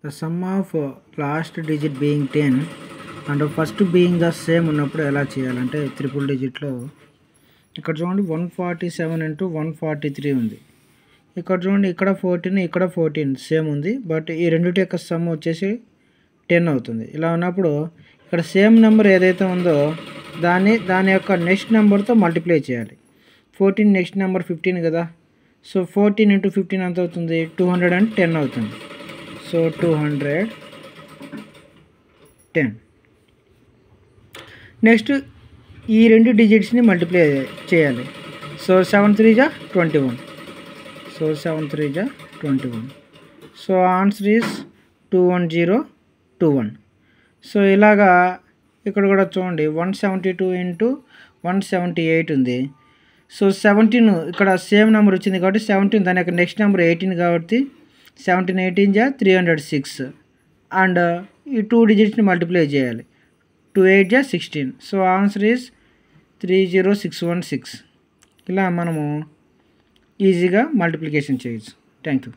The sum of last digit being 10 and first being the same ఉన్నప్పుడు ఎలా చేయాలంటే triple డిజిట్లో ఇక్కడ చూడండి 147 ఇంటూ 143 ఉంది. ఇక్కడ చూడండి ఇక్కడ 14 ఇక్కడ 14 సేమ్ ఉంది, బట్ ఈ రెండింటి యొక్క సమ్ వచ్చేసి 10 అవుతుంది. ఇలా ఉన్నప్పుడు ఇక్కడ సేమ్ నెంబర్ ఏదైతే ఉందో దాని యొక్క నెక్స్ట్ నెంబర్తో మల్టిప్లై చేయాలి. 14 నెక్స్ట్ నెంబర్ 15 కదా, సో 14 ఇంటూ 15 ఎంత అవుతుంది? 210 అవుతుంది. సో 210. నెక్స్ట్ ఈ రెండు డిజిట్స్ని మల్టిప్లై చేయాలి. సో 7 3 జా 21. సో 7 3 జా 21. So answer is 21021. సో ఇలాగా ఇక్కడ కూడా చూడండి 172 ఇంటూ 178 ఉంది. సో 17 ఇక్కడ సేమ్ నెంబర్ వచ్చింది కాబట్టి 17, దాని యొక్క నెక్స్ట్ నెంబర్ 18 కాబట్టి 17 18 జా 306 అండ్ ఈ 2 డిజిట్స్ని మల్టిప్లై చేయాలి. 2 8 జా 16. So answer is 30616. ఇలా మనము ఈజీగా మల్టిప్లికేషన్ చేయొచ్చు. Thank you.